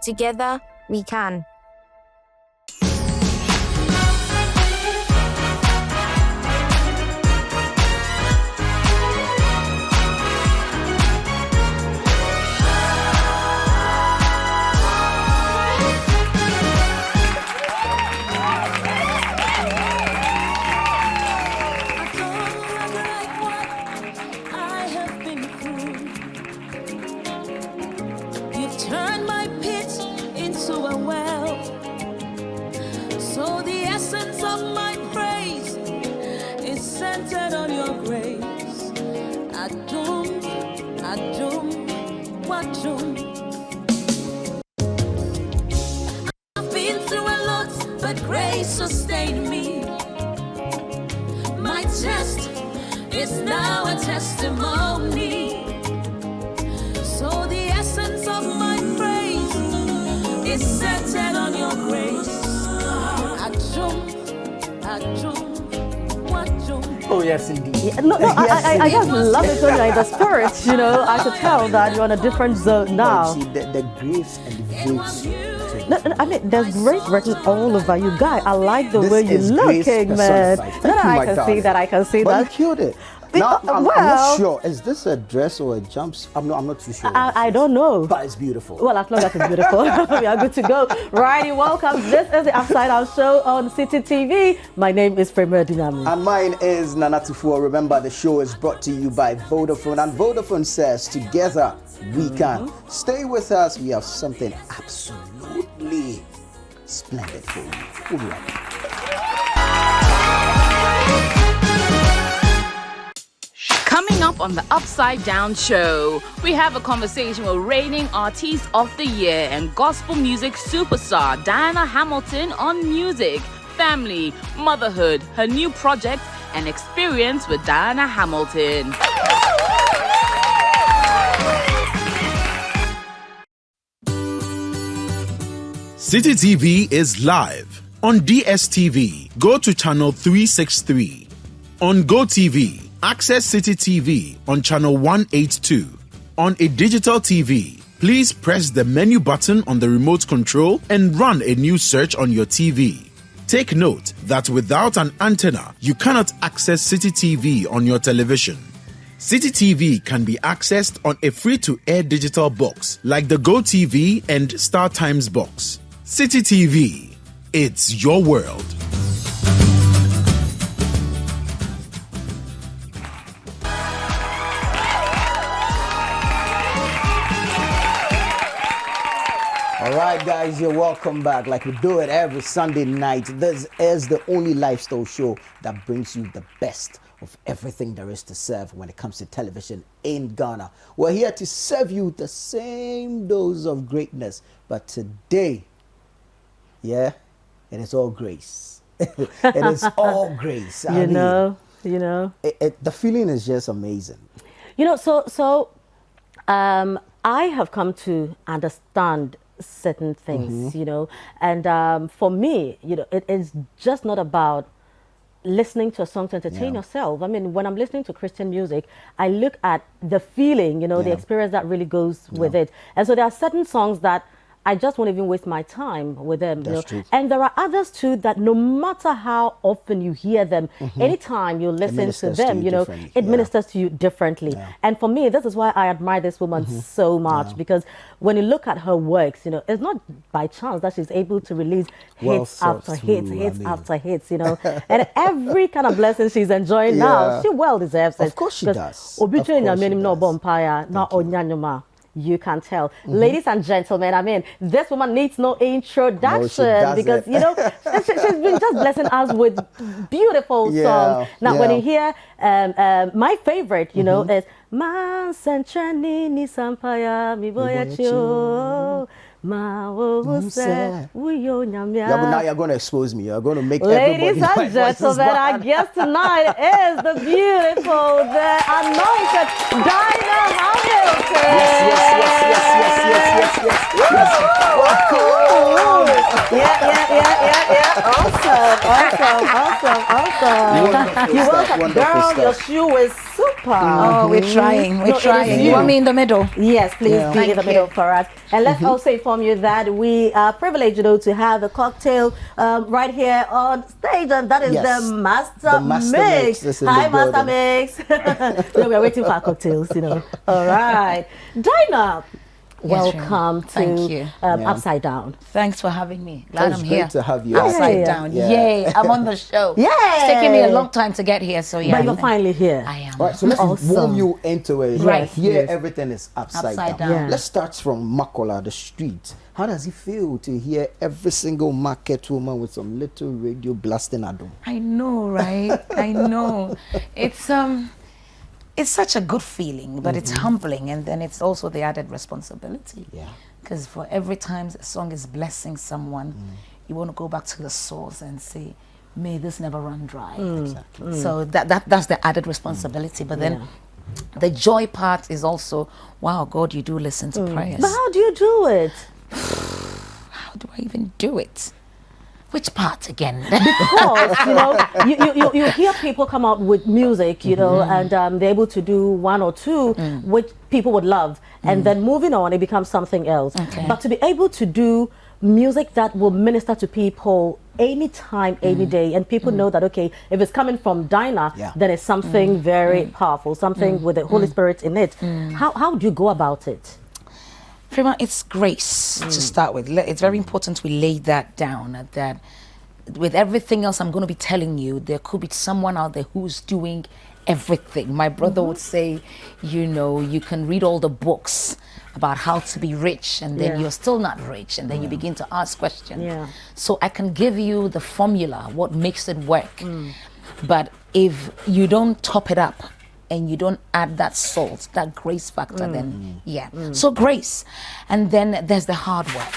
Together, we can. I've been through a lot, but grace sustained me. My test is now a testimony. So the essence of my praise is centered on your grace. Oh, yes, indeed. Yeah, no, I just love it when you're in the spirit, you know. I could tell that you're on a different zone now. See, the grace and the grace. No, I mean, there's grace written all over you, guy. I like the way you're This is looking, grace man. personified. No, Thank you, I my can see darling. that. I can see But that. you killed it. Now, I'm well, not sure. Is this a dress or a jumps? I'm not too sure. I don't know. But it's beautiful. Well, as long as it's beautiful, we are good to go. Righty, welcome. This is the Upside Down Show on City TV. My name is Premier Dinami. And mine is Nana Tufo. Remember, the show is brought to you by Vodafone. And Vodafone says, together we can. Stay with us. We have something absolutely splendid for you. We'll be right back. Coming up on the Upside Down Show, we have a conversation with reigning Artist of the Year and gospel music superstar Diana Hamilton on music, family, motherhood, her new project, and experience with Diana Hamilton. City TV is live on DSTV. Go to channel 363. On GoTV, access City TV on channel 182. On a digital TV, please press the menu button on the remote control and run a new search on your TV. Take note that without an antenna, you cannot access City TV on your television. City TV can be accessed on a free-to-air digital box like the GoTV and StarTimes box. City TV, it's your world. All right, guys, you're welcome back. Like we do it every Sunday night. This is the only lifestyle show that brings you the best of everything there is to serve when it comes to television in Ghana. We're here to serve you the same dose of greatness, but today, yeah, it is all grace. It is all grace. You know. The feeling is just amazing. You know, so I have come to understand certain things, you know, and for me, you know, it is just not about listening to a song to entertain yourself. I mean, when I'm listening to Christian music, I look at the feeling, you know, the experience that really goes with it. And so there are certain songs that I just won't even waste my time with them. That's true. And there are others too that no matter how often you hear them, anytime you listen to them, you know, it ministers to you differently. Yeah. And for me, this is why I admire this woman so much, because when you look at her works, you know, it's not by chance that she's able to release hits after hits, after hits, you know, and every kind of blessing she's enjoying now, she well deserves it. Of course she does. You can tell. Ladies and gentlemen, I mean, this woman needs no introduction because, you know, she's been just blessing us with beautiful songs. Now, when you hear my favorite, you know, is Man Senchani Ni Sampaya Mi Boyacho. Yeah, but now you're going to expose me. You're going to make Ladies and gentlemen, our guest tonight is the beautiful, the anointed Diana Hamilton. Yes. Awesome. You're welcome. Girl, your shoe is super part. Oh, we're trying. We're No, it is trying. you. You want me in the middle? Yes, please Yeah. be in the Thank middle you. for us. And let's also inform you that we are privileged, to have a cocktail right here on stage, and that is Yes. the Master, The Master Mix is in Hi, the Master building. Mix. We are waiting for our cocktails, All right. Dinah, Yes, welcome Rima. Thank you. Yeah. Upside Down. Thanks for having me. Glad It's I'm great here. to have you. Upside Yeah. down. Yeah. Yay. I'm on the show. Yay. It's taking me a long time to get here, so yeah. But you're finally here. I am. All right, so let's Awesome. warm you into it. Right. Here, Yes. everything is upside, Upside down. down. Yeah. Let's start from Makola, the street. How does it feel to hear every single market woman with some little radio blasting at them? I know, right? I know. It's such a good feeling, but it's humbling, and then it's also the added responsibility. Yeah. Because for every time a song is blessing someone, you want to go back to the source and say, may this never run dry. Exactly. So that's the added responsibility. But then the joy part is also, wow, God, you do listen to prayers. But how do you do it? How do I even do it? Which part again? Because you hear people come out with music, and they're able to do one or two which people would love, and then moving on, it becomes something else. Okay. But to be able to do music that will minister to people anytime, any day, and people know that, okay, if it's coming from Dinah, Yeah. then it's something very powerful, something with the Holy Spirit in it. How do you go about it? Prima, it's grace to start with. It's very important we lay that down, that with everything else I'm going to be telling you, there could be someone out there who's doing everything. My brother would say, you can read all the books about how to be rich, and then Yeah. you're still not rich, and then you begin to ask questions. Yeah. So I can give you the formula, what makes it work. But if you don't top it up, and you don't add that salt, that grace factor, then so grace. And then there's the hard work.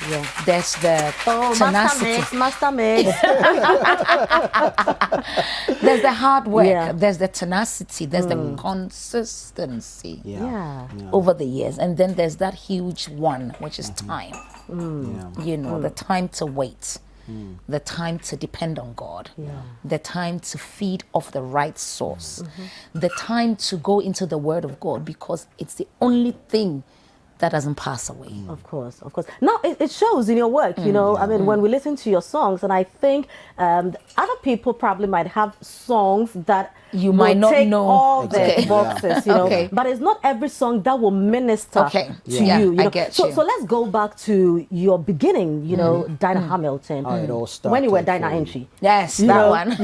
Yeah. There's the tenacity. Master Mix. There's the hard work. Yeah. There's the tenacity. There's the consistency Yeah. over the years. And then there's that huge one, which is time. The time to wait. The time to depend on God, the time to feed off the right source, the time to go into the Word of God, because it's the only thing that doesn't pass away. Of course. Now, it shows in your work, I mean, when we listen to your songs, and I think other people probably might have songs that You will might not take know. all Okay. the boxes, Okay. but it's not every song that will minister Okay. to Yeah, you. I get you. So let's go back to your beginning, Dinah Hamilton. How it all When you were started Dinah for you. Entry. Yes, You that know, one.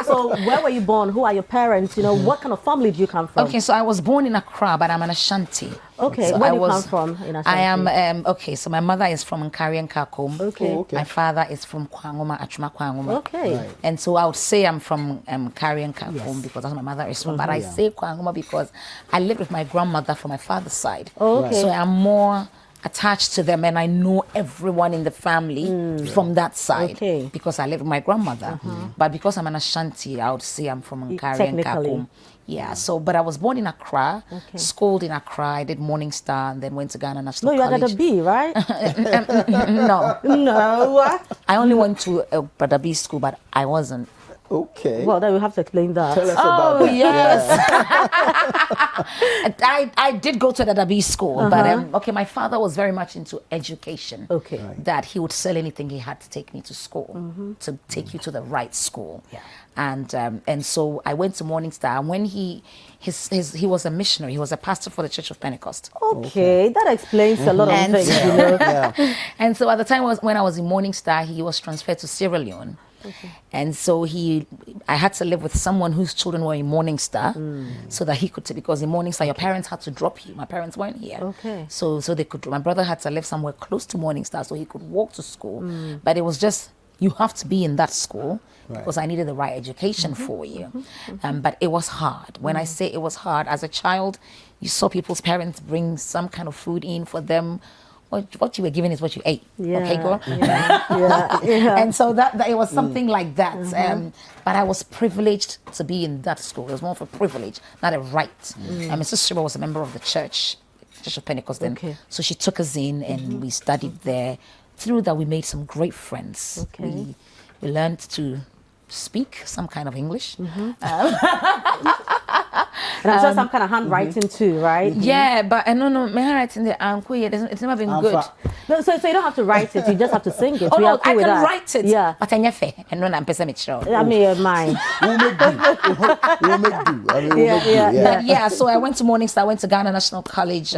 So where were you born? Who are your parents? What kind of family do you come from? Okay, so I was born in Accra, but I'm an Ashanti. Okay, So where I do you was- come from in I am, Ashanti? so my mother is from Nkari and Kakom. Okay. Oh, okay. My father is from Kwangoma, Achuma Kwangoma. Okay. Right. And so I would say I'm from Nkari and Kakom Yes. because that's where my mother is from. But I say Kwangoma because I lived with my grandmother from my father's side. Oh, okay. So I'm more attached to them, and I know everyone in the family from that side Okay. because I lived with my grandmother. But because I'm an Ashanti, I would say I'm from Nkari and Technically. Kakom. Yeah, but I was born in Accra, schooled in Accra, I did Morning Star, and then went to Ghana No, National you had College. a B, right? No, No. I only went to a Badabi school, but I wasn't. Okay. Well, then we have to explain that. Tell us about that. yes. I did go to the Dabi school, but my father was very much into education. Okay. Right. That he would sell anything he had to take me to school, to take you to the right school. Yeah. And so I went to Morning Star, and when he was a missionary, he was a pastor for the Church of Pentecost. Okay, that explains a lot of And- things, Yeah. And so at the time when I was in Morning Star, he was transferred to Sierra Leone. And so I had to live with someone whose children were in Morning Star, so that he could, because in Morning Star, your parents had to drop you. My parents weren't here. Okay. So they could, my brother had to live somewhere close to Morning Star so he could walk to school. But it was just, you have to be in that school because I needed the right education for you. But it was hard. When I say it was hard, as a child, you saw people's parents bring some kind of food in for them. What you were given is what you ate. Yeah, Okay, girl? yeah. And so that it was something like that. But I was privileged to be in that school. It was more of a privilege, not a right. My sister was a member of the Church of Pentecost then. Okay. So she took us in and we studied there. Through that, we made some great friends. Okay. We learned to speak some kind of English. And I'm sure some kind of handwriting too, right? Yeah, but I don't know, my handwriting there, it's never been good. No, so you don't have to write it, you just have to sing it. Oh We no, are cool I with can that. write it. Yeah. But I'm fair. And when I'm pessimist, sure. I mean, mine. We'll make do. We'll make do. I mean, we'll Yeah, make do. yeah, Yeah. But yeah, so I went to Morningstar, went to Ghana National College,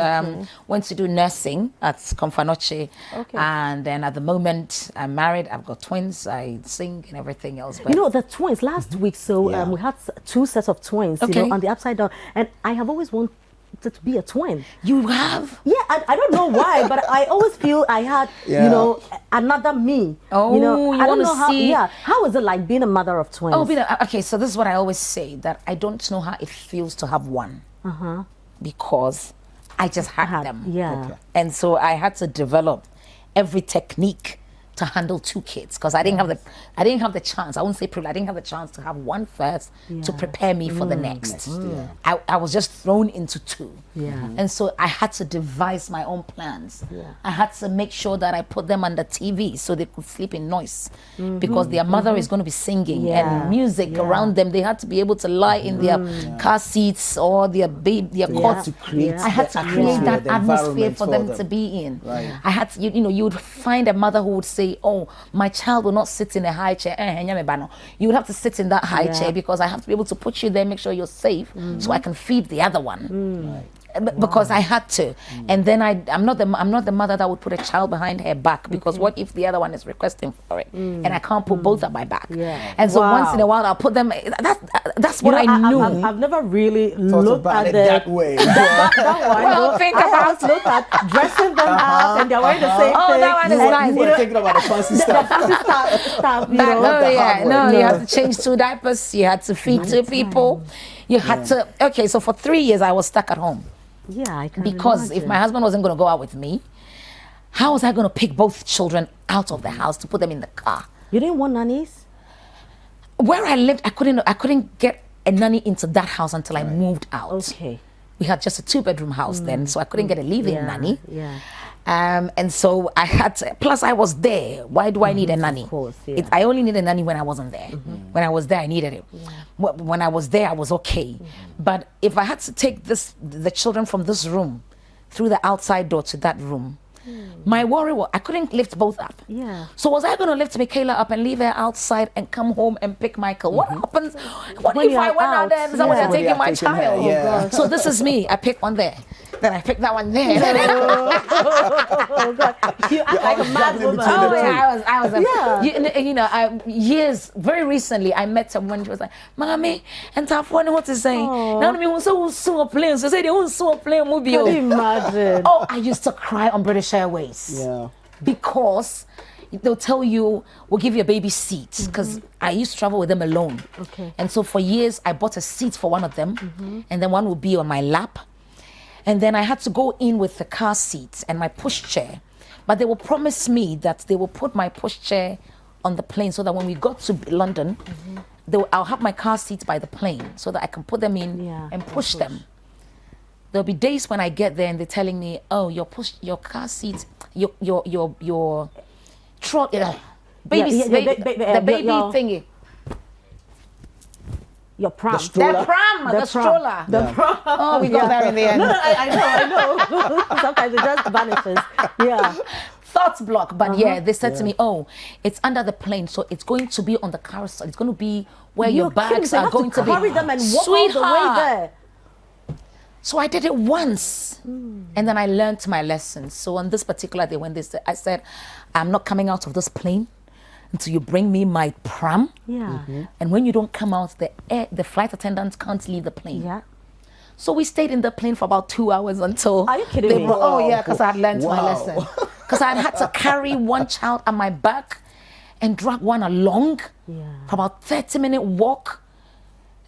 went to do nursing at Confanoche. Okay. And then at the moment, I'm married, I've got twins, I sing and everything else. But You know, the twins last week, so Yeah. we had 2 sets of twins, you Okay. know, on the upside down. And I have always wanted to be a twin. you have? Yeah, I don't know why, but I always feel I had, Yeah. you know, another me. Oh, you know, you I don't wanna know how. see- Yeah, how is it like being a mother of twins? Oh, okay, so this is what I always say, that I don't know how it feels to have one. Because I just had them. Yeah. Okay. And so I had to develop every technique to handle 2 kids because I didn't have the chance. I won't say privilege. I didn't have the chance to have one first to prepare me for the next. I was just thrown into 2. Yeah. And so I had to devise my own plans. I had to make sure that I put them under TV so they could sleep in noise because their mother is going to be singing Yeah. and music around them. They had to be able to lie in their car seats or their cots. To create I had to the create atmosphere, that the atmosphere environment for for them them. to be in. Right. I had to, you know, you would find a mother who would say, "Oh, my child will not sit in a high chair." You would have to sit in that high chair because I have to be able to put you there, make sure you're safe, so I can feed the other one. Because I had to, and then I'm not the mother that would put a child behind her back because what if the other one is requesting for it, and I can't put both at my back? Yeah. And so Wow. once in a while I'll put them. That's You what know, I knew. I've never really Thought looked about at it the that way. that one. Well, no. think I about- always look at dressing them up and they're wearing the same Oh, thing. that one is and, nice. You were thinking about the fancy the stuff. fancy stuff, you Back, know. oh yeah, hard no, way. you had to change 2 diapers. You had to feed 2 people. You had to. Okay, so for 3 years I was stuck at home Yeah, I can because if my husband wasn't going to go out with me, how was I going to pick both children out of the house to put them in the car? You didn't want nannies? Where I lived, I couldn't get a nanny into that house until I moved out. Okay. We had just a 2-bedroom house then, so I couldn't get a live-in Yeah, nanny. yeah. And so I had to, plus I was there. Why do I need a nanny? Of course, yeah. I only need a nanny when I wasn't there. When I was there, I needed it. When I was there, I was okay. But if I had to take the children from this room through the outside door to that room, my worry was I couldn't lift both up. Yeah. So was I going to lift Michaela up and leave her outside and come home and pick Michael? What happens? What When if you're I went out there and someone out, had yeah. taken my Somebody had child? taken her, yeah. So this is me. I pick one there. Then I pick that one there. Oh God, you act like a always mad juggling woman. between the two. Yeah, I was. Yeah. You know, years, very recently, I met someone. She was like, "Mommy, and tough one, what to say? Now me so plane. So say they won't so plane movie. Can you imagine? Oh, I used to cry on British Airways Yeah. because they'll tell you we'll give you a baby seat because I used to travel with them alone. Okay. And so for years I bought a seat for one of them, and then one would be on my lap. And then I had to go in with the car seat and my pushchair. But they will promise me that they will put my pushchair on the plane so that when we got to London, I'll have my car seat by the plane so that I can put them in Yeah, and push them. There'll be days when I get there and they're telling me, "Oh, your car seat, your baby, Yeah, the baby your- thingy, Your prom. stroller. the pram, the stroller." Yeah. Oh, we got there in the end. I know. Sometimes it just vanishes. Yeah. Thoughts block, but yeah, they said to me, "Oh, it's under the plane, so it's going to be on the carousel. It's going to be where your You're kidding, bags so you are have going to be." carry them and walk all the way there. So I did it once, and then I learned my lesson. So on this particular day, when I said, "I'm not coming out of this plane until you bring me my pram." Yeah. And when you don't come out, the flight attendants can't leave the plane. Yeah. So we stayed in the plane for about 2 hours until Are you kidding they me? brought- oh yeah, because I had learned my Wow. lesson. Because I had to carry one child on my back and drag one along for about 30-minute walk.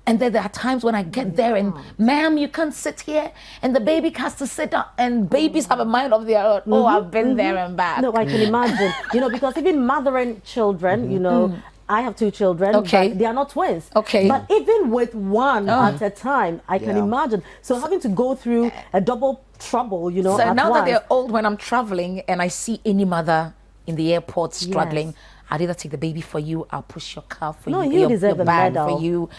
And then there are times when I get there and, "Ma'am, you can't sit here," and the baby has to sit down. And babies have a mind of their own. Oh, I've been there and back. No, I can imagine. You know, because even mothering children, you know, I have 2 children. Okay. But they are not twins. Okay. But even with one at a time, I can Yeah. imagine. So having to go through a double trouble, you know, So at now once. that they're old, when I'm traveling and I see any mother in the airport struggling, I'll either take the baby for you, I'll push your car for No, you, you your deserve a bag medal. for you.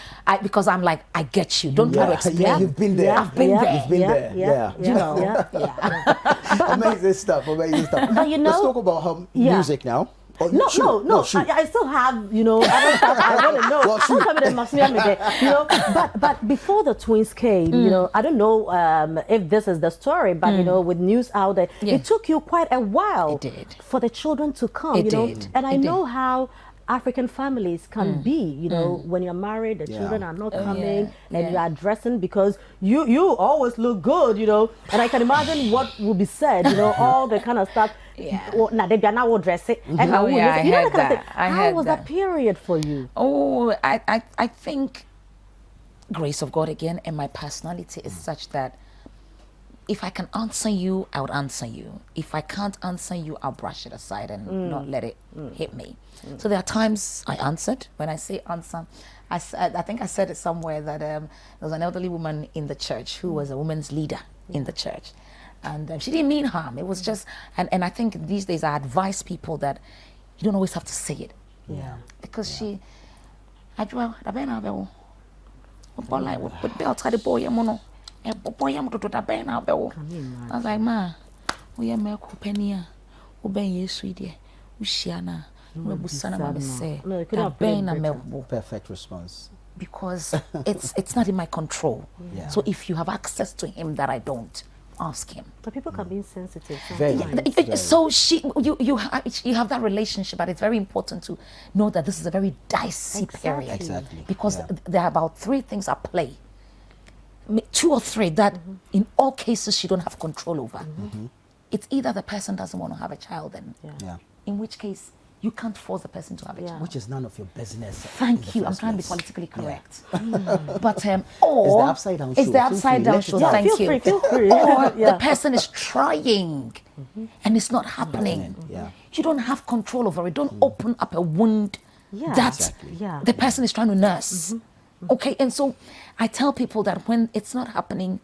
Because I'm like, I get you. Don't try to explain. Yeah, you've been there. I've been there. You've been there. Yeah. You know. yeah. Amazing stuff. Amazing stuff. But you know- let's talk about her Yeah. music now. Oh, No. shoot. I still have, you know, other stuff I want to know. Well, shoot. Don't come in and must me up with it, you know. But before the twins came, you know, I don't know if this is the story, but you know, with news out there, Yeah. it took you quite a while It did. for the children to come. It you know, did. and I It know did. how African families can be, you know, when you're married, the Yeah. children are not Oh, coming, yeah, and yeah. you are dressing because you always look good, you know. And I can imagine what will be said, you know, all the kind of stuff. Yeah. Oh, nah, they are now will dress it, and Oh, yeah, I you know, heard that kind of that. thing. I How heard was that that. period for you? Oh, I think grace of God again, and my personality is such that if I can answer you, I would answer you. If I can't answer you, I'll brush it aside and not let it hit me. So there are times I answered. When I say answer, I think I said it somewhere that there was an elderly woman in the church who was a women's leader in the church. And she didn't mean harm. It was just, and I think these days I advise people that you don't always have to say it. Yeah. Because she, I draw the ben abel. But like, but belt had the boy, mono. Boy, I'm to the ben abel. I was like, ma, we are milk penny. Uben ye sweetie. Ushiana. Busana mama say. No, you couldn't have put it Ben better. milk. Perfect response. Because it's not in my control. Yeah. So if you have access to him that I don't, ask him. But people can be insensitive. Very sometimes. nice. So you have that relationship, but it's very important to know that this is a very dicey period. Exactly. Because Yeah. there are about 3 things at play. 2 or 3 that in all cases you don't have control over. It's either the person doesn't want to have a child, and Yeah. in which case you can't force the person to have a Yeah. child. Which is none of your business. Thank you. I'm trying to be politically correct. But or It's the upside down It's show. the Feel upside free. down Let show. it Yeah, Thank feel you. free, feel free. Or Yeah. the person is trying and it's not happening. Yeah. You don't have control over it. Don't open up a wound Yeah. that Exactly. Yeah. the person is trying to nurse. Okay, and so I tell people that when it's not happening,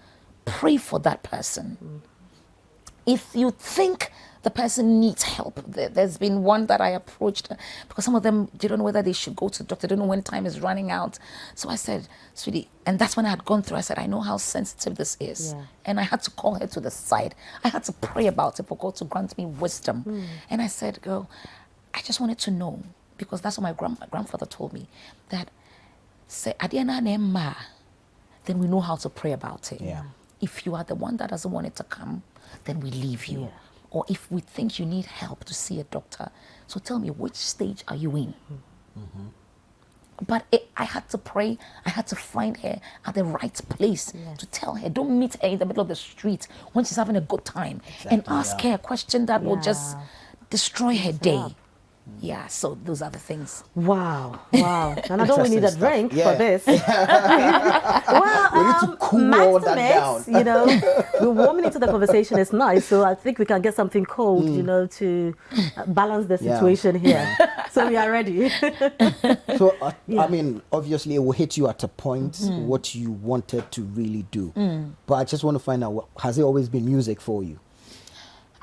pray for that person. If you think the person needs help, there's been one that I approached because some of them didn't know whether they should go to the doctor, didn't know when time is running out. So I said, sweetie, and that's when I had gone through, I said, I know how sensitive this is. Yeah. And I had to call her to the side. I had to pray about it for God to grant me wisdom. And I said, girl, I just wanted to know, because that's what my grandfather told me, that say, Adiana Nema, then we know how to pray about it. Yeah. If you are the one that doesn't want it to come, then we leave you. Yeah. Or if we think you need help to see a doctor, so tell me, which stage are you in? But I had to pray. I had to find her at the right place to tell her. Don't meet her in the middle of the street when she's having a good time and Exactly, ask yeah. her a question that will just Yeah. destroy her day. Yeah, so those are the things. Wow. And I don't we need a Interesting drink stuff. for this. Well, We need to cool all that Maximus, down. you know, we're warming into the conversation. It's nice, so I think we can get something cold, you know, to balance the Yeah. situation here. So we are ready. So, I mean, obviously, it will hit you at a point what you wanted to really do. But I just want to find out, has it always been music for you?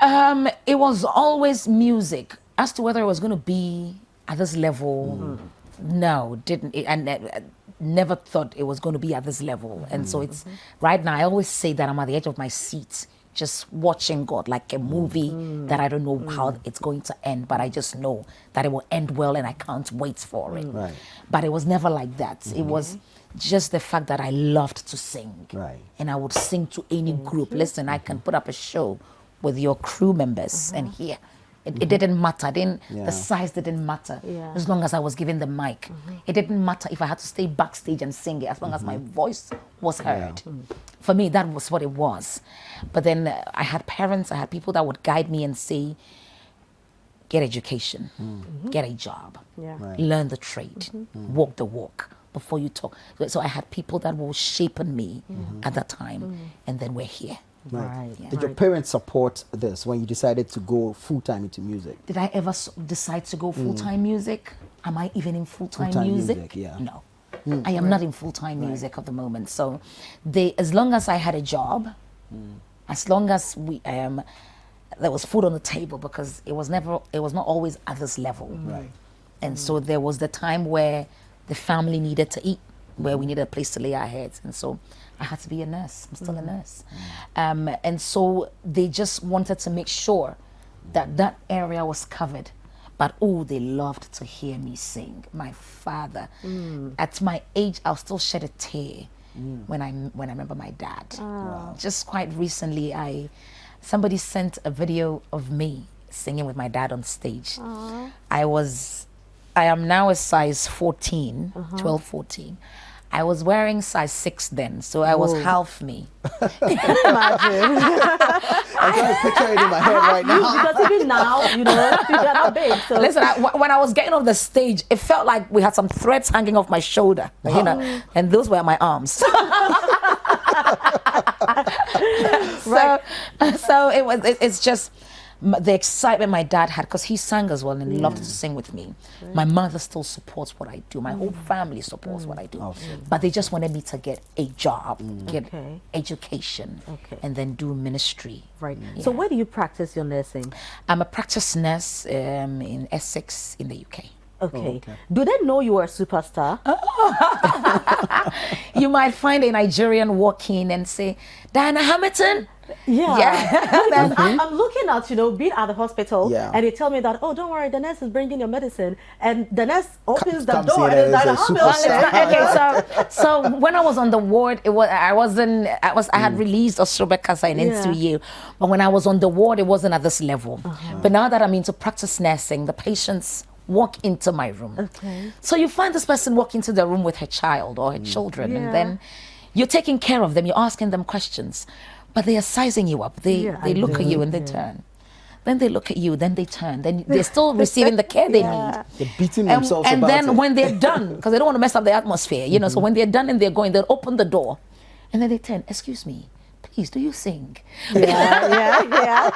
It was always music. As to whether it was going to be at this level, no, didn't. I never thought it was going to be at this level. And so it's right now. I always say that I'm at the edge of my seat, just watching God, like a movie that I don't know how it's going to end, but I just know that it will end well, and I can't wait for it. Right. But it was never like that. It was just the fact that I loved to sing, Right. and I would sing to any group. Listen, I can put up a show with your crew members and here. It didn't matter. Yeah. The size didn't matter. Yeah. As long as I was given the mic. It didn't matter if I had to stay backstage and sing it, as long as my voice was heard. For me, that was what it was. But then I had parents, I had people that would guide me and say, get education, get a job, Yeah. Right. learn the trade, walk the walk before you talk. So I had people that were shaping me at that time, and then we're here. Right. Did your parents support this when you decided to go full-time into music? Did I ever decide to go full-time music? Am I even in full-time Full-time music? music, yeah. No. I am not in full-time music at the moment. So as long as I had a job, as long as there was food on the table, because it was not always at this level. Right. And so there was the time where the family needed to eat, where we needed a place to lay our heads. And so I had to be a nurse. I'm still a nurse. And so they just wanted to make sure that that area was covered. But oh, they loved to hear me sing. My father, at my age, I'll still shed a tear when I remember my dad. Just quite recently, somebody sent a video of me singing with my dad on stage. I am now a size 14, 12, 14. I was wearing size 6 then, so I was half me. Imagine. I'm trying to picture it in my head right now. Because even now, you know, you're not big. So. Listen, when I was getting off the stage, it felt like we had some threads hanging off my shoulder, you know, and those were my arms. So it's just the excitement my dad had, because he sang as well and loved to sing with me. My mother still supports what I do. My whole family supports what I do. But they just wanted me to get a job, get education, and then do ministry. Right. Yeah. So where do you practice your nursing? I'm a practice nurse in Essex in the UK. Okay. Do they know you are a superstar? You might find a Nigerian walk in and say, Diana Hamilton. Yeah. I'm looking at, you know, being at the hospital, Yeah. and they tell me that, oh, don't worry, the nurse is bringing your medicine, and the nurse opens the Comes door, in and it's as like, a "Oh, superstar." So when I was on the ward, I had released Ostrobekasa in NCU, but when I was on the ward, it wasn't at this level. But now that I'm into practice nursing, the patients walk into my room. Okay. So you find this person walk into the room with her child or her children, and then you're taking care of them, you're asking them questions, but they are sizing you up. They look at you and they turn. Then they look at you, then they turn. Then they're still receiving the care they need. They're beating themselves And about then it. when they're done, because they don't want to mess up the atmosphere, you know, so when they're done and they're going, they'll open the door. And then they turn, excuse me, please, do you sing? Yeah.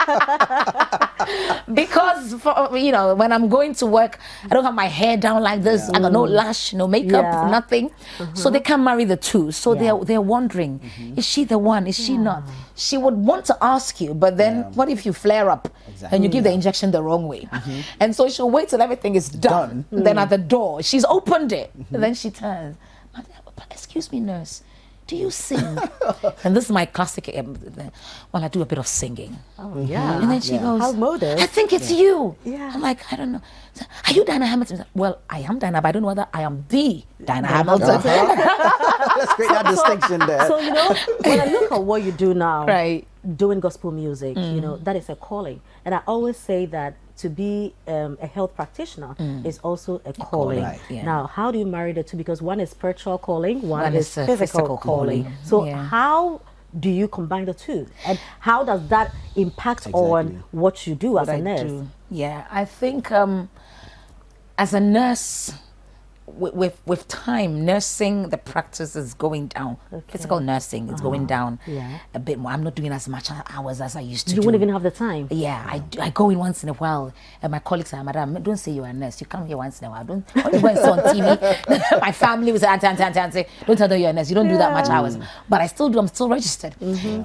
Because, you know, when I'm going to work, I don't have my hair down like this. I got no lash, no makeup, nothing. So they can't marry the two. So they're wondering, is she the one? Is she not? She would want to ask you, but then what if you flare up and you give the injection the wrong way? And so she'll wait till everything is done. Then at the door, she's opened it. And then she turns, excuse me, nurse, do you sing? And this is my classic, well, I do a bit of singing. Oh, yeah. And then she goes, how modest. I think it's you. Yeah. I'm like, I don't know. Are you Diana Hamilton? Well, I am Diana, but I don't know whether I am the Diana Hamilton. Let's create that distinction there. So, you know, when I look at what you do now, Right. doing gospel music, you know, that is a calling. And I always say that to be a health practitioner is also a calling. Right, yeah. Now, how do you marry the two? Because one is spiritual calling, one is a physical calling. So Yeah. how do you combine the two? And how does that impact on what you do as a nurse? Yeah, I think as a nurse, with time, nursing, the practice is going down. Physical nursing is going down a bit more. I'm not doing as much hours as I used to You do. wouldn't even have the time. Yeah, I go in once in a while, and my colleagues say, Madam, don't say you're a nurse. You come here once in a while. Don't when you go and see on TV. My family will say, Auntie, don't tell them you're a nurse. You don't do that much hours. But I still do. I'm still registered.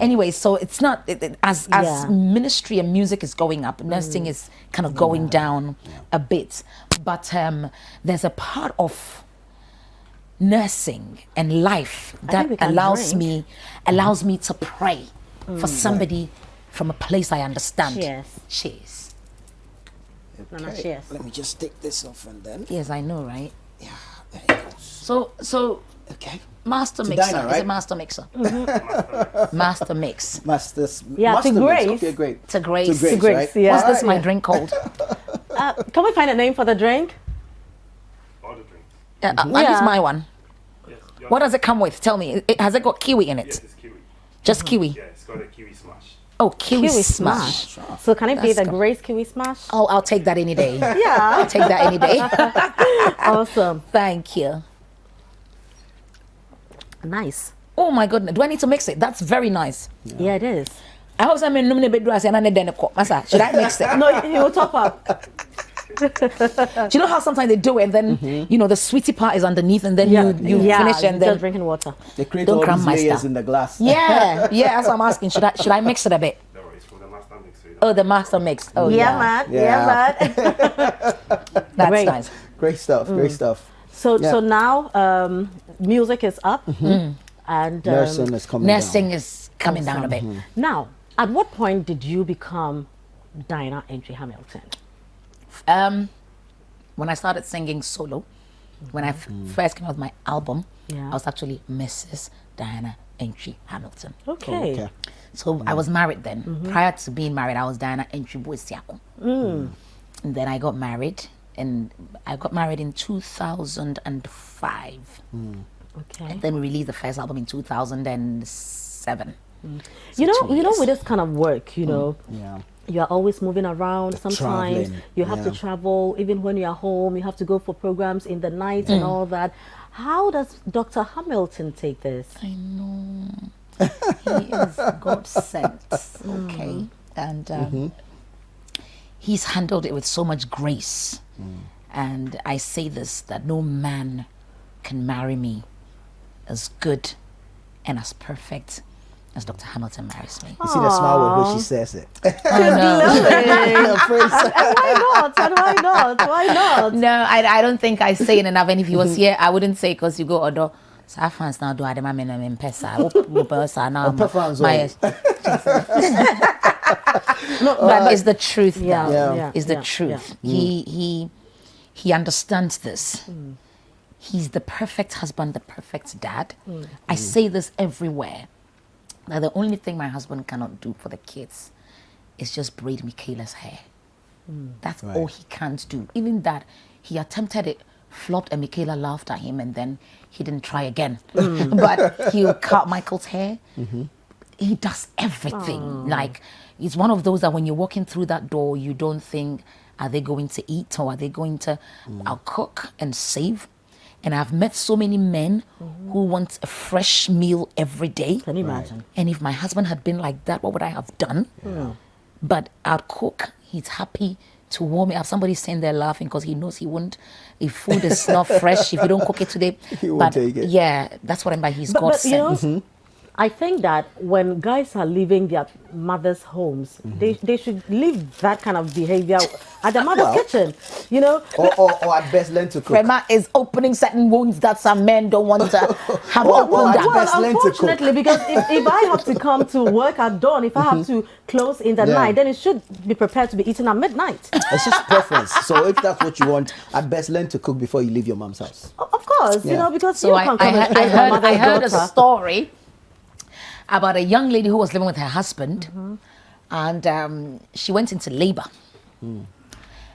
Anyway, so it's not as ministry and music is going up, nursing is kind of going down a bit. But there's a part of nursing and life that allows me to pray for somebody from a place I understand. Cheers. Nana, cheers. Let me just take this off and then. Yes, I know, right? Yeah, there it goes. So Okay. master To mixer. Dinah, Is right? it master mixer? Master mix. Master's. Yeah, Master to mix. Grace. Okay, great. To Grace. To Grace, Grace, right? yeah. What's this my Alright, drink called? Can we find a name for the drink? All the drinks. I'll use my one. Yes. What does it come with? Tell me. Has it got kiwi in it? Yes, it's kiwi. Just kiwi. Yeah, it's called a kiwi smash. Oh, kiwi, Kiwi smash. smash. So can it be That's the good. Grace Kiwi Smash? Oh, I'll take that any day. Yeah. I'll take that any day. Awesome. Thank you. Nice. Oh my goodness. Do I need to mix it? That's very nice. Yeah, it is. I hope I'm in Should I mix it? No, you will top up. Do you know how sometimes they do it and then you know the sweetie part is underneath and then you finish and just then drinking water. They create Don't all cram these my layers stuff. in the glass. yeah, that's what I'm asking. Should I mix it a bit? No, it's from the master mix. So you Oh, the master mix. Oh Yeah, man. Yeah. Yeah, man. That's Great. nice. Great stuff. Great stuff. So Yeah. so now music is up, and Nursing is coming Nursing down. is coming down a bit. now, at what point did you become Diana Entry Hamilton? When I started singing solo, when I first came out with my album, Yeah. I was actually Mrs. Diana Entry Hamilton. Okay. Okay. So I was married then. Prior to being married, I was Diana Entry Boisiako. And then I got married, and I got married in 2005. Okay. And then we released the first album in 2007. You know, 2 years. with this kind of work, Yeah. you are always moving around. Sometimes traveling, you have to yeah. travel. Even when you are home, you have to go for programs in the night and all that. How does Dr. Hamilton take this? I know. He is God sent. Okay. And he's handled it with so much grace. And I say this, that no man can marry me as good and as perfect as Dr. Hamilton marries me. You see the smile with which she says it. I know. Why not? And why not? Why not? No, I don't think I say it enough. And if he was here, I wouldn't say, because you go, Odo, so I fans now do I demand in pesa. But it's the truth. Yeah, though. yeah, It's the yeah, truth. yeah. He understands this. He's the perfect husband, the perfect dad. I say this everywhere. That the only thing my husband cannot do for the kids is just braid Michaela's hair. That's all he can't do. Even that, he attempted it, flopped, and Michaela laughed at him, and then he didn't try again. But he'll cut Michael's hair. He does everything. Like, he's one of those that when you're walking through that door, you don't think, are they going to eat, or are they going to I'll cook and save? And I've met so many men who want a fresh meal every day. Can you imagine? And if my husband had been like that, what would I have done? But I'd cook. He's happy to warm it up. Somebody's saying they're laughing because he knows he won't. If food is not fresh, if you don't cook it today, He won't take it. Yeah, that's what I'm by. He's God But you sent. know, I think that when guys are leaving their mothers' homes, they should leave that kind of behavior at the mother's kitchen. You know, or at best learn to cook. Rema is opening certain wounds that some men don't want to have opened up. best learn to cook. unfortunately, because if I have to come to work at dawn, if I have to close in the Yeah. night, then it should be prepared to be eaten at midnight. It's just preference. So if that's what you want, at best learn to cook before you leave your mom's house. Of course, you Yeah. know, because So you I can't come and heard, stay with my mother's I heard a daughter. story about a young lady who was living with her husband, and she went into labor.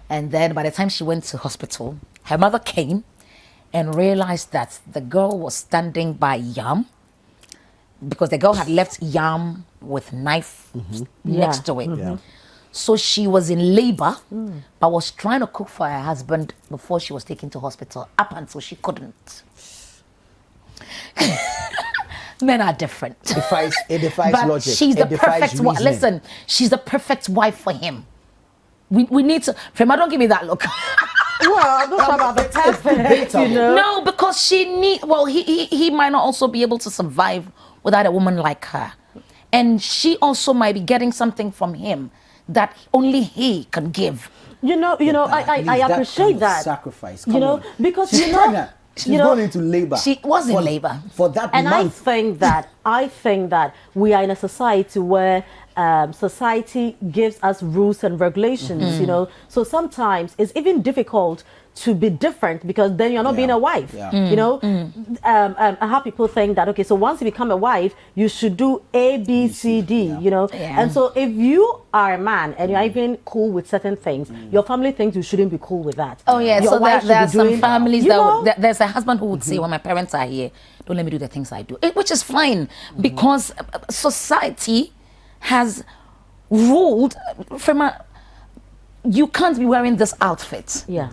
And then by the time she went to hospital, her mother came and realized that the girl was standing by yam, because the girl had left yam with knife next to it. Yeah. So she was in labor, but was trying to cook for her husband before she was taken to hospital, up until she couldn't. Men are different. It defies But logic. she's It the defies perfect wife. reasoning. Listen, she's the perfect wife for him. We need to. Frema, don't give me that look. Well, I'm not talking about the perfect, you know. No, because he might not also be able to survive without a woman like her. And she also might be getting something from him that only he can give. You know, Please, I that appreciate kind of that. sacrifice. You Come know, on. because She's you know, pregnant. She's you know, going into labor. She was in labor. For that and I month. think that we are in a society where society gives us rules and regulations. You know, so sometimes it's even difficult to be different because then you're not being a wife. Yeah. You know, I have people think that okay, so once you become a wife, you should do A, B, C, D. You know, Yeah. and so if you are a man and you're even cool with certain things, your family thinks you shouldn't be cool with that. Oh yeah, Your so wife there are should be some doing- families you that know? there's a husband who would say, when my parents are here, don't let me do the things I do, which is fine because society has ruled from you can't be wearing this outfit. Yeah.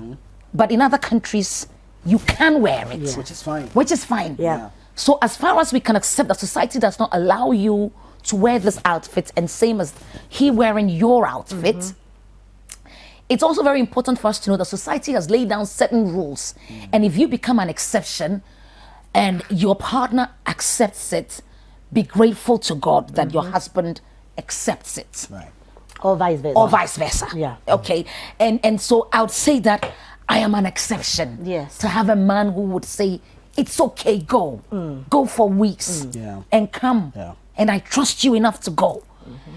But in other countries, you can wear it. Which is fine. Which is fine. Yeah. So as far as we can accept that society does not allow you to wear this outfit, and same as he wearing your outfit, it's also very important for us to know that society has laid down certain rules. And if you become an exception and your partner accepts it, be grateful to God that your husband accepts it. Right. Or vice versa. Or vice versa. Yeah. Okay. And so I would say that I am an exception. Yes. To have a man who would say, it's okay, go. Go for weeks Yeah. and come. Yeah. And I trust you enough to go.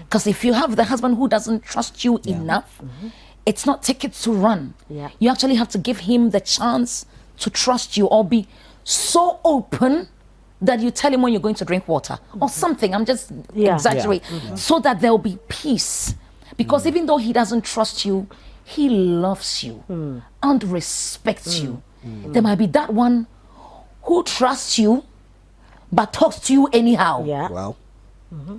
Because if you have the husband who doesn't trust you enough, it's not tickets to run. Yeah. You actually have to give him the chance to trust you, or be so open that you tell him when you're going to drink water or something. I'm just exaggerating. So that there'll be peace. Because even though he doesn't trust you, he loves you and respects you. There might be that one who trusts you but talks to you anyhow. Yeah. Well,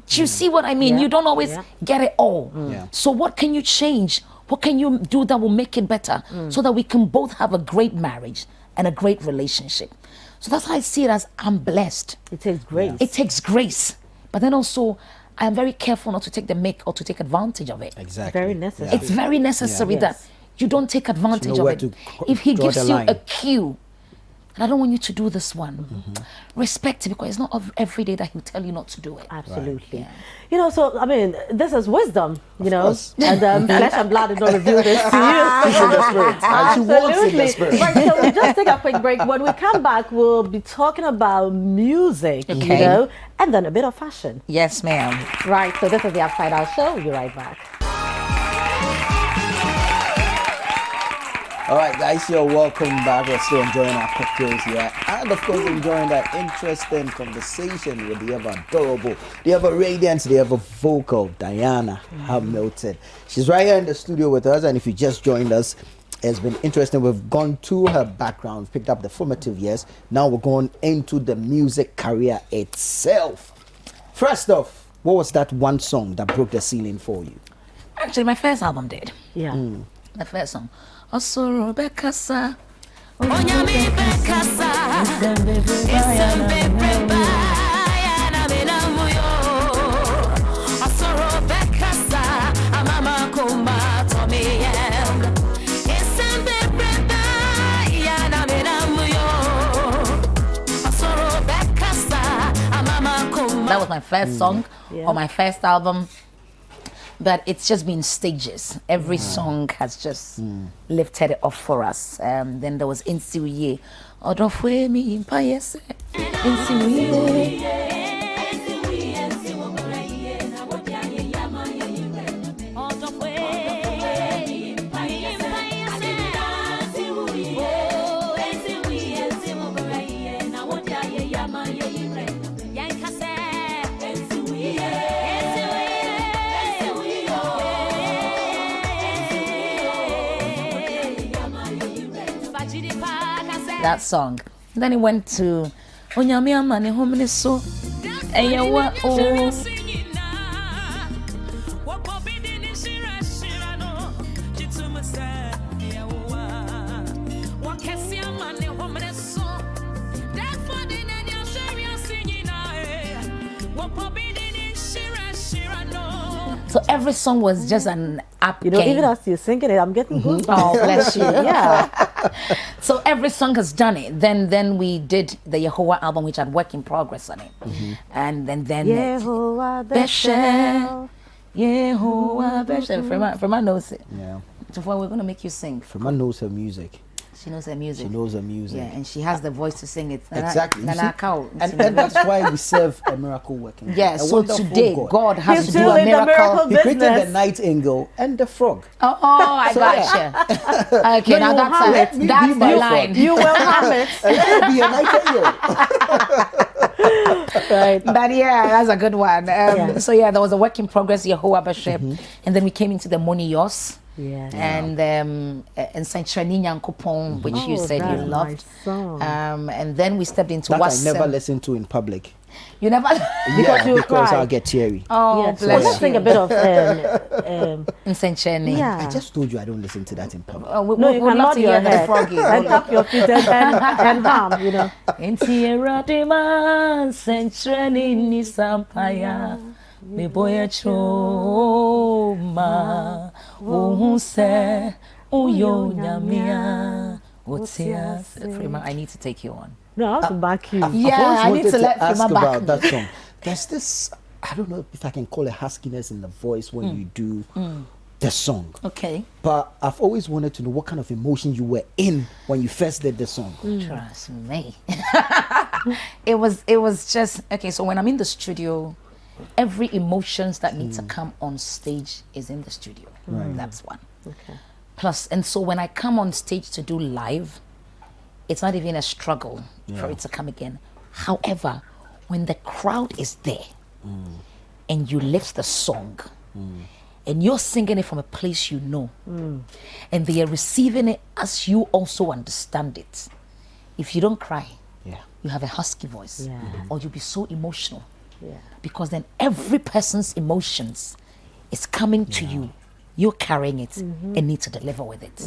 Do you see what I mean? Yeah. You don't always get it all. Yeah. So what can you change? What can you do that will make it better so that we can both have a great marriage and a great relationship? So that's how I see it, as I'm blessed. It takes grace. It takes grace. But then also, I'm very careful not to take the mick or to take advantage of it. exactly. Very necessary. It's very necessary Yeah. that you don't take advantage know of where it. to If he draw gives the you line. a cue, and I don't want you to do this one, respect it, because it's not every day that he'll tell you not to do it. Absolutely. Yeah. You know, so I mean, this is wisdom, you know, course. and flesh and blood did not reveal this to you. She's in the spirit. And she walks in the Absolutely. spirit. Right, so we'll just take a quick break. When we come back, we'll be talking about music, you Okay. know, and then a bit of fashion. Yes, ma'am. Right, so this is the Upside Down Show. We'll be right back. All right, guys, you're welcome back. We're still enjoying our cocktails here, and of course, enjoying that interesting conversation with the ever adorable, the ever radiant, the ever vocal Diana Hamilton. She's right here in the studio with us, and if you just joined us, it's been interesting. We've gone to her background, picked up the formative years. Now we're going into the music career itself. First off, what was that one song that broke the ceiling for you? Actually, my first album did. Yeah. The first song. Osoro Bekasa. Onyami Bekasa, Isembe Bayana Minamuyo. Osoro Bekasa, Amama Kuma Tomiyem. Isembe Bayana Minamuyo. Osoro Bekasa, Amama Kuma. That was my first song Yeah. on my first album. But it's just been stages. Every song has just lifted it off for us. Then there was Insiwiye. Odofwe mi impayese. Insiwiye. That song. Then it went to Onyami Amane Homine So. Eyewa O. So every song was just an up You know, game. even as you're singing it, I'm getting goosebumps. Oh, bless you. Yeah. So every song has done it. Then we did the Yehovah album, which had Work in Progress on it. And then Yehovah Beshe. Bethel. Yehovah Beshe. Frema knows it. Yeah, So we're going to make you sing. Frema knows her music. She knows her music. She knows her music. Yeah, and she has the voice to sing it. Exactly. You Nana see? Kao. And that's why we serve a miracle working God. Yeah, A so wonderful today God has He's to do still a in the miracle. He created the business. nightingale and the frog. Oh, I So, gotcha. Okay, No, now you that's have a, it. Me that's be the my line. frog. You will have it. Let it be a nightingale. Right. But yeah, that's a good one. So yeah, there was a Work in Progress, Yehovah Bishop, and then we came into the Moni Yos. Yeah. And Sanctuary Nyankopon, which you Oh, said you that's loved. my song. And then we stepped into That what's I never listened to in public. You never. Because you because cry. I'll get teary. Oh, Yeah. So bless let's you. sing a bit of Sanctuary. yeah. I just told you I don't listen to that in public. No, you can nod your head and tap your feet and hum, you know. In Tierra de Man, Sanctuary ni Sampaya. Me boya choma, se uyo nyamia, Frema, I need to take you on. No, I want to back you. Yeah, I've I always need to wanted let ask Frema back about me. that song. There's this, I don't know if I can call it huskiness in the voice when you do the song. Okay. But I've always wanted to know what kind of emotion you were in when you first did the song. Trust me. it was just okay. So when I'm in the studio, every emotions that need to come on stage is in the studio. That's one. Okay. Plus, and so when I come on stage to do live, it's not even a struggle for it to come again. However, when the crowd is there and you lift the song and you're singing it from a place you know and they are receiving it as you also understand it, if you don't cry, you have a husky voice or you'll be so emotional because then every person's emotions is coming to you. You're carrying it and need to deliver with it.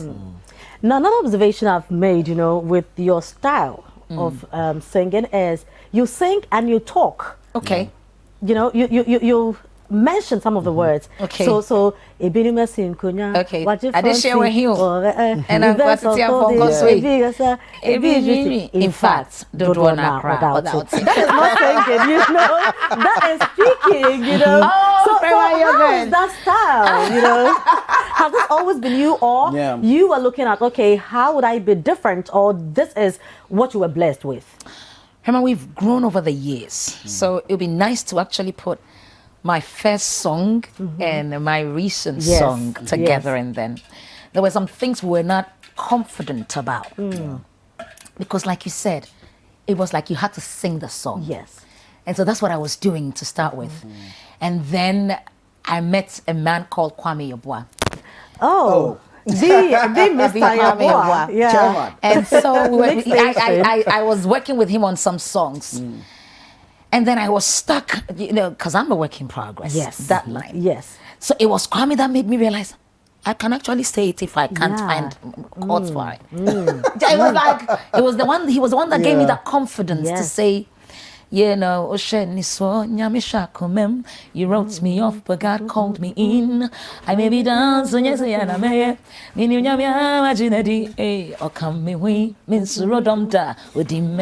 Now, another observation I've made, you know, with your style of singing is you sing and you talk. Okay. You know, you mention some of the words. Okay. So ebinima sinkunya. Okay. I did share with you. And I'm going to tell in fact, don't want to cry without it. That is not singing, you know. That is speaking, you know. Oh, so how is that style, you know? Has this always been you, or you were looking at, okay, how would I be different, or this is what you were blessed with? Remember, we've grown over the years, so it would be nice to actually put my first song and my recent song together, and then there were some things we were not confident about because, like you said, it was like you had to sing the song. Yes. And so that's what I was doing to start with. And then I met a man called Kwame Yeboah. Oh. The Mr. Yeboah. Yeah. Chairman. And so I was working with him on some songs. And then I was stuck, you know, because I'm a work in progress. Yes. That line. Yes. So it was Kwame that made me realize I can actually say it if I can't find chords for it. It was like, he was the one that gave me that confidence to say, you know, you wrote me off, but God called me in. I may be down, so yes, I may. Or come me we, Miss Rodomda, with him,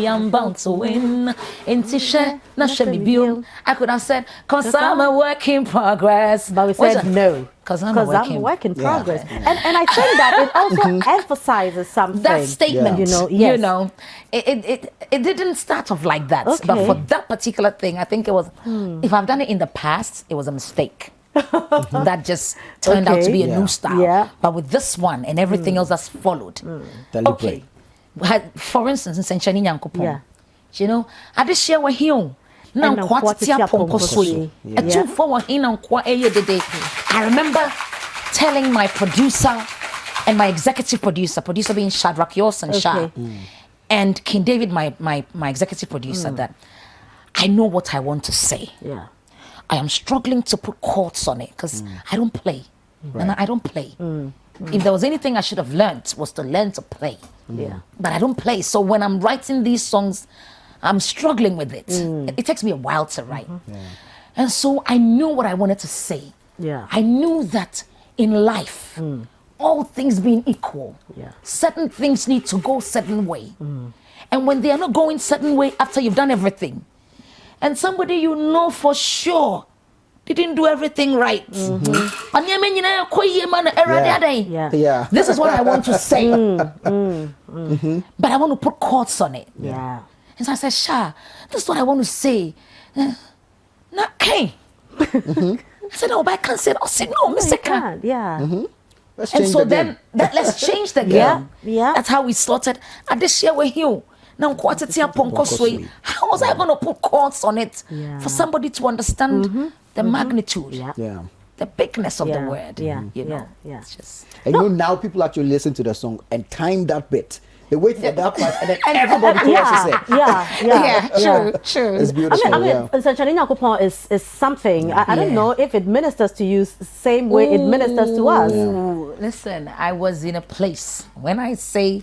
I'm bound to win. In Tisha, not me bill. I could have said, cause I'm a work in progress. But we said no. Because I'm a work in progress. And I think that it also emphasizes something. That statement, you know, you know, it didn't start off like that. Okay. But for that particular thing, I think it was, if I've done it in the past, it was a mistake. That just turned out to be a new style. Yeah. But with this one and everything else that's followed. Okay. For instance, in Senchani Nyankopon, you know, I just share with him. I remember telling my producer and my executive producer being Shadrach Yorson Shah, and King David, my executive producer, that I know what I want to say. Yeah. I am struggling to put chords on it because I don't play. And I don't play. If there was anything I should have learned, was to learn to play. Yeah. But I don't play. So when I'm writing these songs, I'm struggling with it. It takes me a while to write. And so I knew what I wanted to say. Yeah. I knew that in life, all things being equal, certain things need to go certain way. And when they are not going certain way after you've done everything, and somebody you know for sure didn't do everything right. Yeah. This is what I want to say. But I want to put chords on it. Yeah. And so I said, Sha, this is what I want to say. Not okay. I said, oh, but I can't say it. I said, no, Mr. Khan. Yeah. And so then, let's change the game. Yeah. That's how we started. And this year we're here. Now, how was I going to put chords on it for somebody to understand the magnitude, the bigness of the word? You know, it's just. And you know, now people actually listen to the song and time that bit. They wait for that part and then everybody crosses it. True. It's beautiful. I mean, Senchani Nyankopon is something. I don't know if it ministers to you the same way it ministers to us. Listen, I was in a place when I say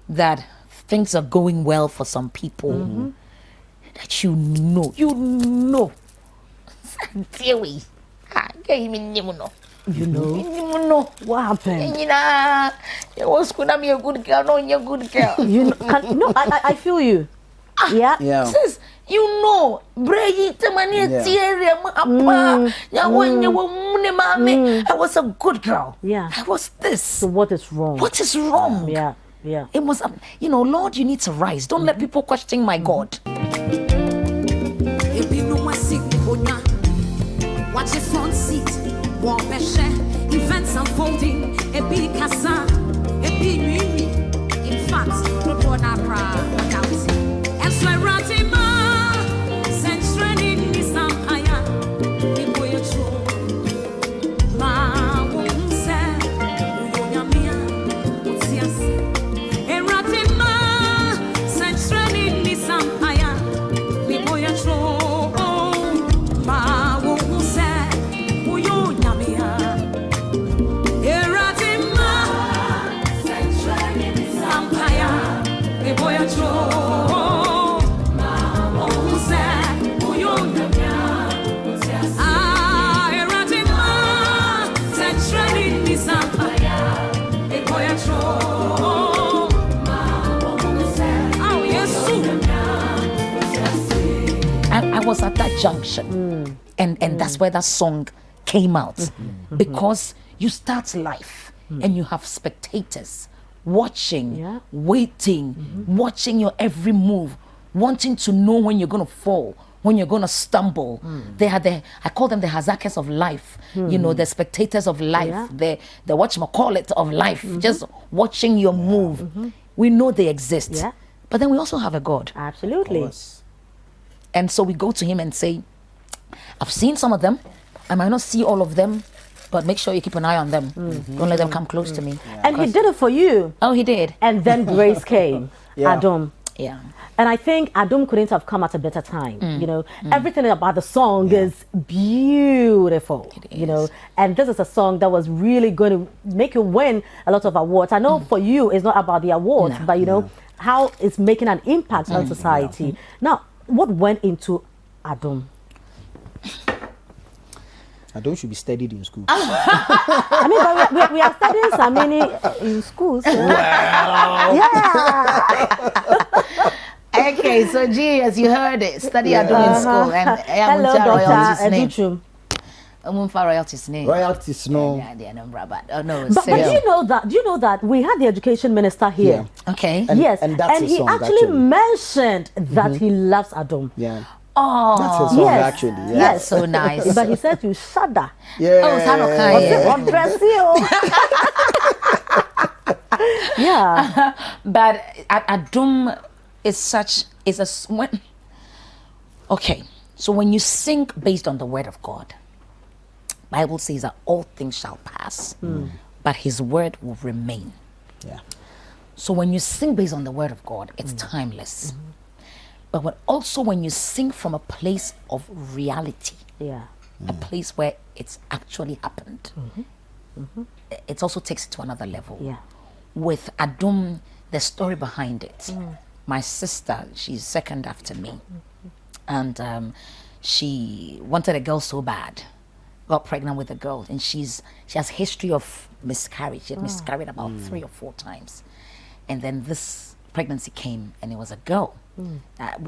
that things are going well for some people, that you know. You know what happened? It was gonna be a good girl, no, you're a good girl. I feel you. Sis, You know, I was a good girl. Yeah. I was this. So what is wrong? What is wrong? Yeah, yeah. It was, Lord, you need to rise. Don't let people question my God. Watch your front seat, walk and share, events unfolding, a big casa, a big movie. In fact, report our proud, and so Ratima, central in this empire, people you true. Ma won't say, Uyamia, Utias, and Ratima, central in this empire, people you true. I was at that junction, and that's where that song came out, because you start life and you have spectators watching, waiting, watching your every move, wanting to know when you're going to fall, when you're going to stumble. They are I call them the Hazakas of life, the spectators of life, the whatchamacallit of life, just watching your move. We know they exist, but then we also have a God. Absolutely. And so we go to him and say, I've seen some of them. I might not see all of them, but make sure you keep an eye on them. Don't let them come close to me. And he did it for you. Oh, he did. And then grace came. Adum. Yeah. And I think Adum couldn't have come at a better time. Everything about the song is beautiful. And this is a song that was really going to make you win a lot of awards. I know for you, it's not about the awards, but how it's making an impact on society. Now, what went into Adum? Adum should be studied in school. I mean, but we are studying Samini in schools. Yeah. Okay, so G, as you heard it, study Adum in school. And hello, Dr. Educhum. Royalties name. Royalties, no. Yeah, but do you know that we had the education minister here? Okay. And, yes, and, that's he song, actually mentioned that he loves Adum. Yeah. Oh, that's his song, actually. Yeah. That's so nice. But he said you shudder. Yeah. Oh, yeah. But Adum is okay. So when you sing based on the word of God, Bible says that all things shall pass, but his word will remain. Yeah. So when you sing based on the word of God, it's timeless. But when you sing from a place of reality, a place where it's actually happened, it also takes it to another level. Yeah. With Adum, the story behind it. My sister, she's second after me, and she wanted a girl so bad. Got pregnant with a girl, and she has history of miscarriage. She had miscarried about 3 or 4 times, and then this pregnancy came, and it was a girl.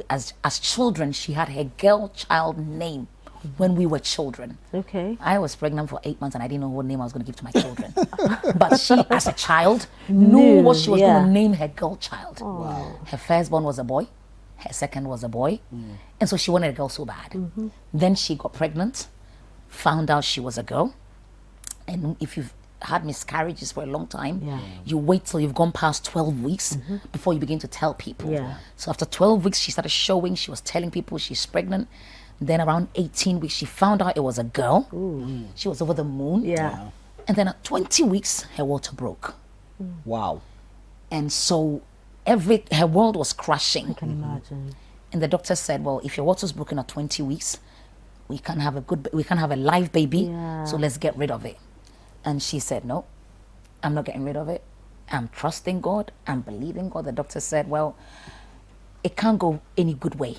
As children, she had her girl child name when we were children. Okay. I was pregnant for 8 months, and I didn't know what name I was going to give to my children. But she, as a child, knew what she was going to name her girl child. Wow. Her firstborn was a boy. Her second was a boy, and so she wanted a girl so bad. Then she got pregnant. Found out she was a girl, and if you've had miscarriages for a long time, you wait till you've gone past 12 weeks before you begin to tell people. So after 12 weeks, she started showing, she was telling people she's pregnant. Then around 18 weeks, she found out it was a girl. She was over the moon. And then at 20 weeks, her water broke. Wow. And so her world was crashing. I can imagine. And the doctor said, well, if your water's broken at 20 weeks, we can't have a live baby, so let's get rid of it. And she said, no, I'm not getting rid of it. I'm trusting God. I'm believing God. The doctor said, well, it can't go any good way.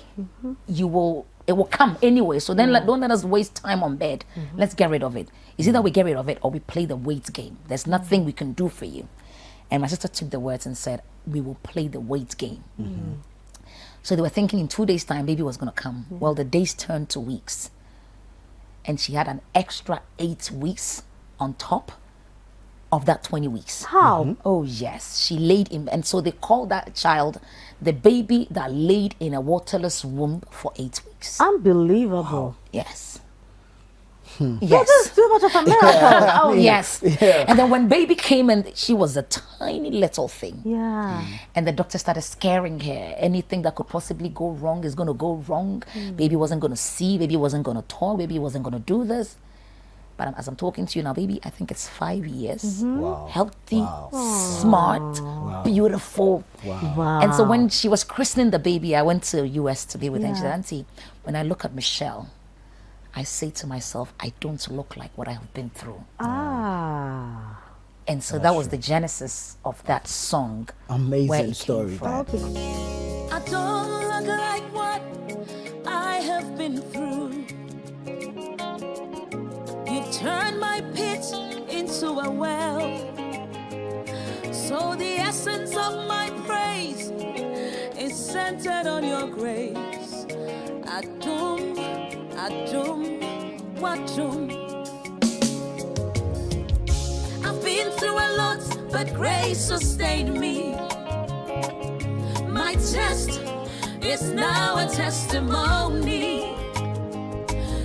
It will come anyway. So then don't let us waste time on bed. Let's get rid of it. It's either we get rid of it or we play the wait game. There's nothing we can do for you. And my sister took the words and said, we will play the wait game. So they were thinking in 2 days' time, baby was going to come. Well, the days turned to weeks. And she had an extra 8 weeks on top of that 20 weeks. How? Oh, yes. She laid in, and so they called that child the baby that laid in a waterless womb for 8 weeks. Unbelievable. Yes. This Yes. is too much of a miracle. Oh, yes. And then when baby came and she was a tiny little thing. Yeah. And the doctor started scaring her. Anything that could possibly go wrong is going to go wrong. Baby wasn't going to see. Baby wasn't going to talk. Baby wasn't going to do this. But as I'm talking to you now, baby, I think it's 5 years. Wow. Healthy, Wow. smart, beautiful. Wow. And so when she was christening the baby, I went to US to be with her. And she said, Yeah. Auntie, when I look at Michelle, I say to myself, I don't look like what I have been through. Ah. And so that was the genesis of that song. where Amazing it came story. from. I don't look like what I have been through. You turned my pit into a well. So the essence of my praise is centered on your grace. Adum, Wadum. I've been through a lot, but grace sustained me. My test is now a testimony.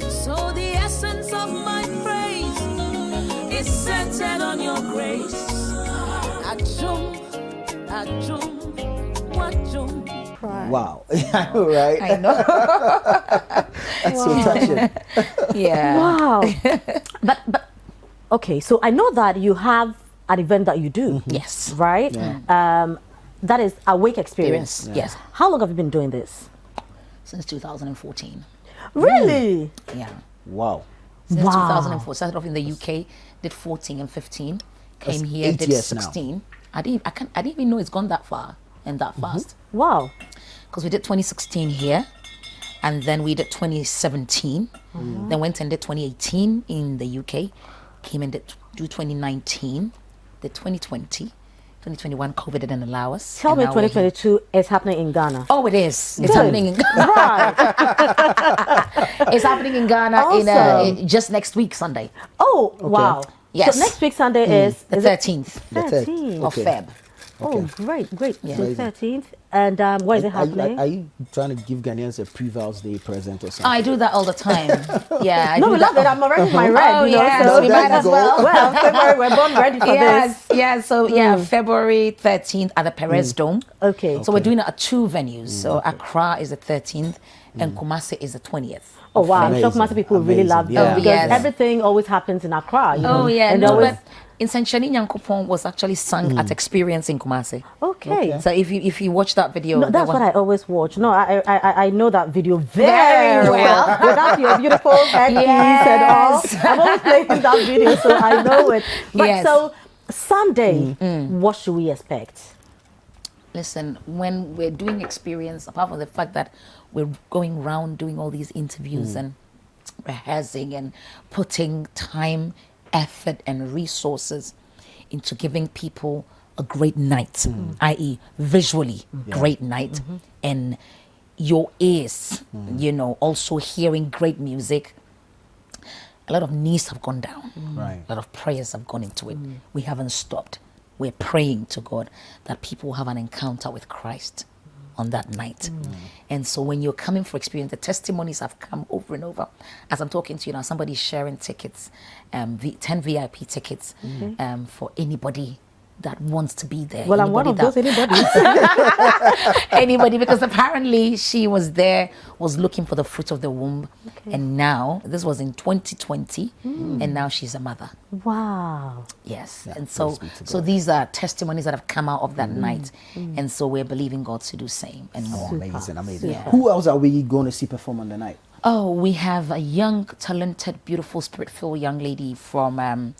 So the essence of my praise is centered on your grace. Adum, Wadum. Wow. I know, right? I know. That's so touching. Yeah. Wow. but okay, so I know that you have an event that you do. Yes. Right? That is Awake Experience. Yes. How long have you been doing this? Since 2014. Really? Yeah. Wow. Since Wow. 2004. Started off in the UK, did 14 and 15. Came That's here, 8 did years now. 16. I didn't even know it's gone that far and that fast. Wow. Because we did 2016 here, and then we did 2017. Then went and did 2018 in the UK. Came and did 2019. Did 2020. 2021, COVID didn't allow us. Tell and me now we're here. 2022 is happening in Ghana. Oh, it is. It's Good. happening in Ghana. Right. It's happening in Ghana Awesome. just next week, Sunday, Oh, wow. Yes. So next week Sunday is the is it 13th The third. 13th. of Feb. Oh, great. So Amazing. 13th. And where is it happening? Are you trying to give Ghanaians a pre-Vows Day present or something? I do that all the time. Yeah, I No, do we that. love it. I'm already in my red. Oh, you know, yeah, so so we might as well. Well, February, we're born ready for Yes, this. yeah. So February 13th at the Perez Dome. Okay. So we're doing it at 2 venues. So Accra is the 13th, and Kumasi is the 20th. Oh, wow. I'm sure Amazing. Kumasi people really love Amazing, that yeah. because Yes. everything always happens in Accra. You know? Oh yeah, And no, always, but in Senchani Nyankopon was actually sung at Experience in Kumasi. okay. So if you watch that video, No, that that's one- what I always watch. No, I know that video very Very well. well. Without your beautiful headpiece and all. Yes. I'm always playing that video, so I know it. But Yes. so Sunday, what should we expect? Listen, when we're doing Experience, apart from the fact that we're going around doing all these interviews and rehearsing and putting time, effort, and resources into giving people a great night, i.e., visually great night, and your ears, also hearing great music. A lot of knees have gone down. Right. A lot of prayers have gone into it. We haven't stopped. We're praying to God that people have an encounter with Christ on that night. And so when you're coming for Experience, the testimonies have come over and over. As I'm talking to you now, somebody's sharing tickets, 10 VIP tickets for anybody that wants to be there. Well, I'm one of those anybody. Anybody, because apparently she was there, was looking for the fruit of the womb. And now, this was in 2020, and now she's a mother. Wow. Yes. and praise so be to so God. these are testimonies that have come out of that night. And so we're believing God to do same and more. Amazing. Yeah. Who else are we going to see perform on the night? Oh, we have a young, talented, beautiful, spirit-filled young lady from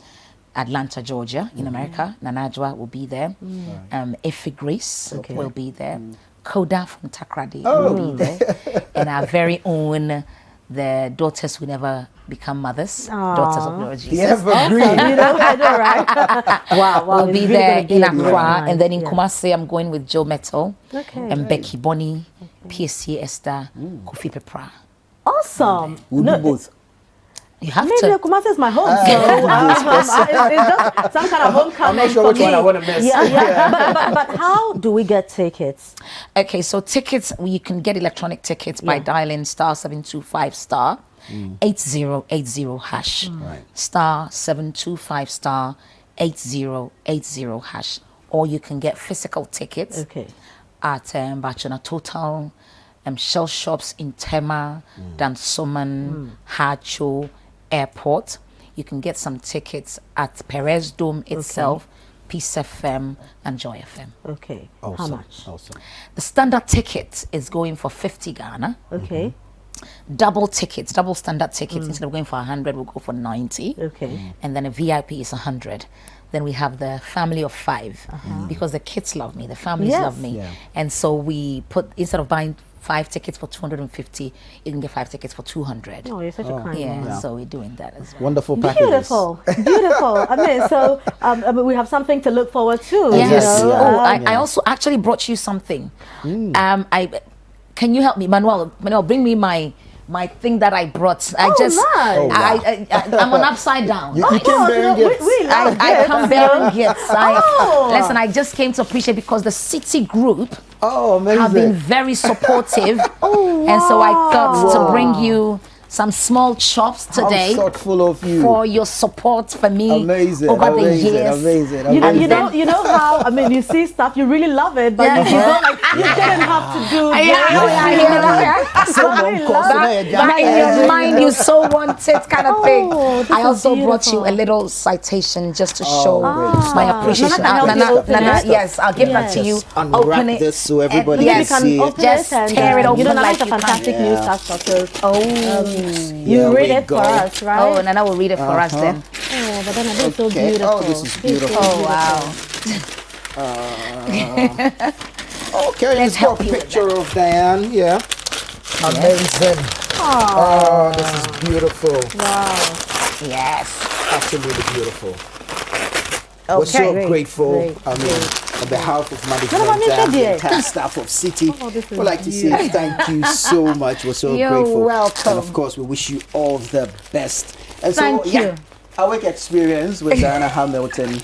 Atlanta, Georgia, in America. Nanajwa will be there. Effie Grace will be there. Koda from Takrady will be there. And our very own the daughters will never become mothers. Daughters of Lord Jesus. The evergreen. You know, I know, right? wow. We'll it's be really there gonna be in a Accra, great night. and then in Yeah. Kumasi, I'm going with Joe Metal Okay. and Becky Bonnie, PSC Esther, Kofi Pepra. Awesome. We'll do both. You have Maybe to. Kumasi is my home, so it's just some kind of homecoming I'm not sure for which one me. I want to miss. Yeah. But how do we get tickets? Okay, so tickets, you can get electronic tickets by Yeah. dialing *725* 8080 hash. Right. *725* 8080 hash. Or you can get physical tickets Okay. at Bachana Total, Shell Shops in Tema, Dansoman, Hacho, Airport. You can get some tickets at Perez Dome itself, Peace FM, and Joy FM. Okay. Awesome. How much? Awesome. The standard ticket is going for 50 Ghana. Okay. Double tickets, double standard tickets, instead of going for 100, we'll go for 90. Okay. And then a VIP is 100. Then we have the family of 5 because the kids love me, the families Yes. love me. Yeah. And so we put, instead of buying 5 tickets for 250, you can get 5 tickets for 200. Oh, you're such a kind Yeah, woman. so we're doing that as well. Wonderful packages. Beautiful, beautiful. I mean, so we have something to look forward to. Yes. You know? Oh, I also actually brought you something. Can you help me, Manuel? Manuel, bring me my thing that I brought. I'm on upside down. You came bearing gifts. We love I gifts. come bearing gifts. Oh. Listen, I just came to appreciate because the City Group Oh, amazing. have been very supportive. And so I thought to bring you some small chops today How thoughtful of you. for your support for me Amazing, over the amazing, years. amazing, You know, amazing. you know how, I mean, you see stuff, you really love it, but you don't like, you didn't have to do this. But in your mind, you so want it, kind of thing. this I is also brought you a beautiful. little citation just to show great. my appreciation. Nana, can help you open it? Yes, I'll give that to you. Just unwrap this so everybody and- can You can see it. open Just it and tear it open you know, Nana like is a you can. fantastic Yeah. newscaster, so Here you read we it go. for us, right? Oh, Nana will read it for us then. Oh, but then this is so Okay. beautiful. Oh, this is beautiful. Oh, wow. Okay, let's help got a you with picture of Diane. Yeah. Amazing. Oh, this is beautiful. Yes. Absolutely beautiful. We're so Great, grateful. great, I mean, on behalf of No, no, management no, and the dear. entire staff of City, this is we'd like to say thank you so much. We're so You're grateful. welcome. And of course, we wish you all the best. And Thank so, you. yeah, our work experience with Diana Hamilton.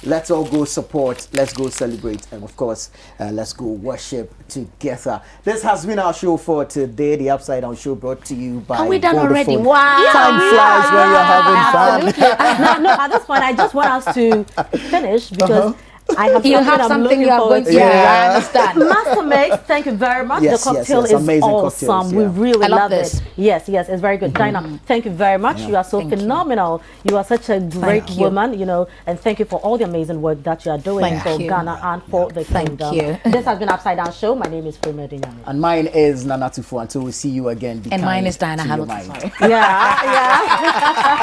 Let's all go support. Let's go celebrate. And of course, let's go worship together. This has been our show for today. The Upside Down Show brought to you by Are we done already? Vodafone. Wow. Time flies when you're having fun. No, at this point, I just want us to finish because I have You have I'm something looking you are forward going to to. do. Yeah. I understand. Master Mix, thank you very much. Yes, the yes, cocktail yes. is Amazing awesome. cocktails, We yeah. really I love love this. it. Yes, it's very good. Dinah, thank you very much. You are so Thank you. phenomenal. You are such a great you. woman, you know, and thank you for all the amazing work that you are doing Thank for you. Ghana and for the kingdom. you. This has been Upside Down Show. My name is Frima Dinyami. And mine is Nana Tufo. Until we see you again. Be And mine kind is Diana to your Hamilton. mind. Sorry. Yeah.